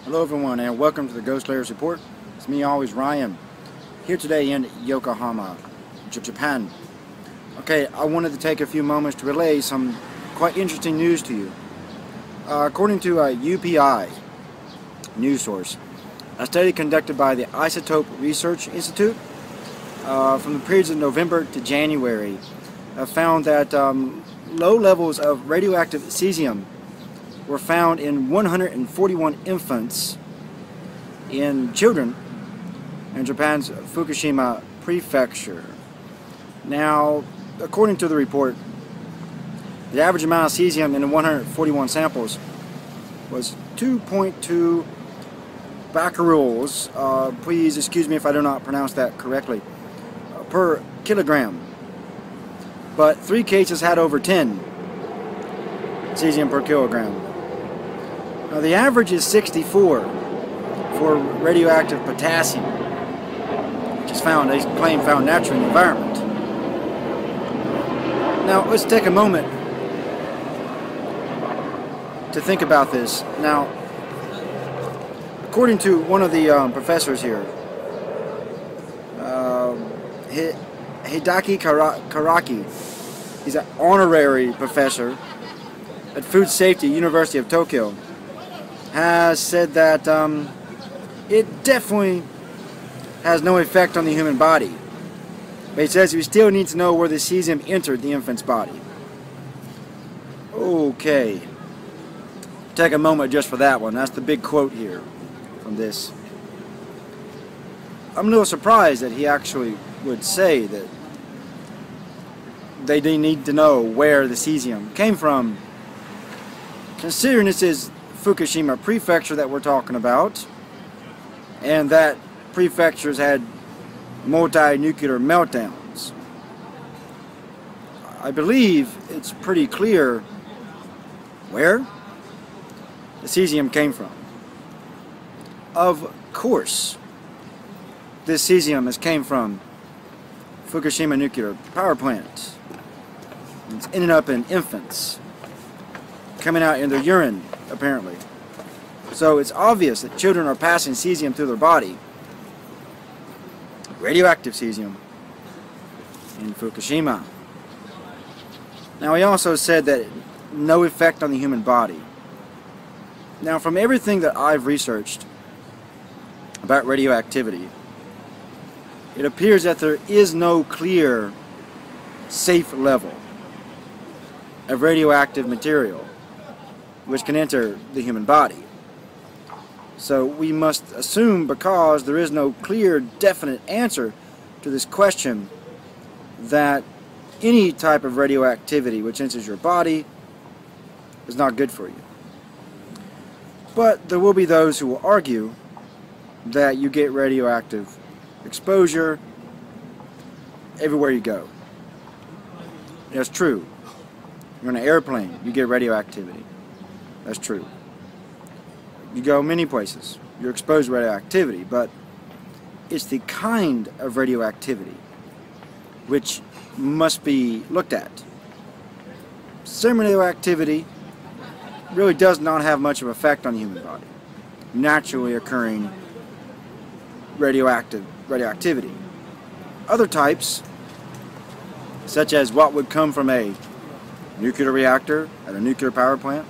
Hello everyone and welcome to the Ghost Layers Report. It's me always, Ryan, here today in Yokohama, Japan. Okay, I wanted to take a few moments to relay some quite interesting news to you. According to a UPI news source, a study conducted by the Isotope Research Institute from the periods of November to January found that low levels of radioactive cesium were found in 141 infants in children in Japan's Fukushima prefecture. Now, according to the report, the average amount of cesium in the 141 samples was 2.2 becquerels, please excuse me if I do not pronounce that correctly, per kilogram. But 3 cases had over 10 cesium per kilogram. Now, the average is 64 for radioactive potassium, which is found, they claim, found naturally in the environment. Now, let's take a moment to think about this. Now, according to one of the professors here, Hideaki Karaki, he's an honorary professor at Food Safety, University of Tokyo, has said that it definitely has no effect on the human body. But he says we still need to know where the cesium entered the infant's body. Okay. Take a moment just for that one. That's the big quote here from this. I'm a little surprised that he actually would say that they need to know where the cesium came from, considering this is Fukushima prefecture that we're talking about, and that prefectures had multi-nuclear meltdowns. I believe it's pretty clear where the cesium came from. Of course, this cesium came from Fukushima nuclear power plant. It's ended up in infants, coming out in their urine, apparently. So it's obvious that children are passing cesium through their body. Radioactive cesium in Fukushima. Now, he also said that no effect on the human body. Now, from everything that I've researched about radioactivity, it appears that there is no clear, safe level of radioactive material which can enter the human body. So we must assume, because there is no clear, definite answer to this question, that any type of radioactivity which enters your body is not good for you. But there will be those who will argue that you get radioactive exposure everywhere you go. That's true. You're on an airplane, you get radioactivity. That's true. You go many places, you're exposed to radioactivity, but it's the kind of radioactivity which must be looked at. Some radioactivity really does not have much of an effect on the human body. Naturally occurring radioactivity. Other types, such as what would come from a nuclear reactor at a nuclear power plant,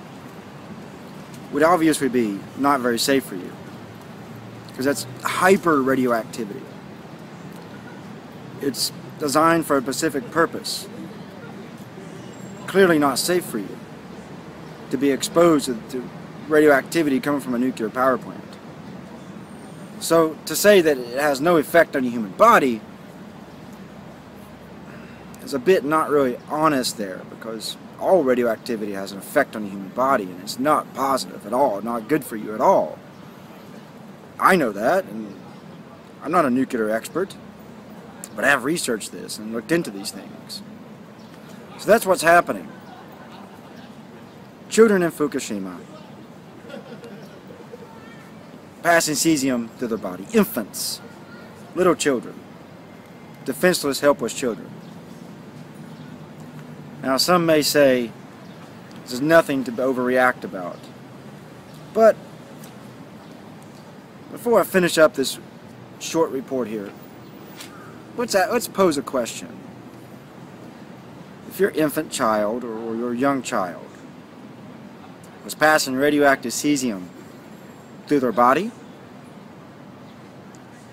would obviously be not very safe for you, because that's hyper radioactivity. It's designed for a specific purpose. Clearly not safe for you to be exposed to radioactivity coming from a nuclear power plant. So to say that it has no effect on the human body is a bit not really honest there, because all radioactivity has an effect on the human body, and it's not positive at all, not good for you at all. I know that, and I'm not a nuclear expert, but I have researched this and looked into these things. So that's what's happening. Children in Fukushima passing cesium through their body. Infants, little children, defenseless, helpless children. Now, some may say this is nothing to overreact about, but Before I finish up this short report here, let's pose a question. If your infant child or your young child was passing radioactive cesium through their body,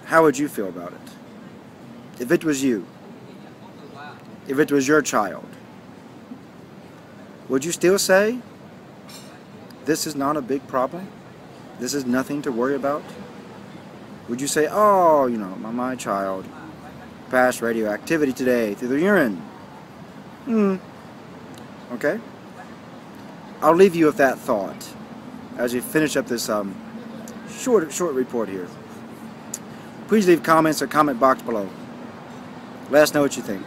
how would you feel about it? If it was you, if it was your child, would you still say, this is not a big problem? This is nothing to worry about? Would you say, oh, you know, my child passed radioactivity today through their urine? Okay. I'll leave you with that thought as we finish up this short report here. Please leave comments in the comment box below. Let us know what you think.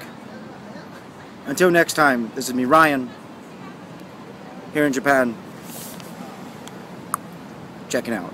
Until next time, this is me, Ryan, here in Japan, checking out.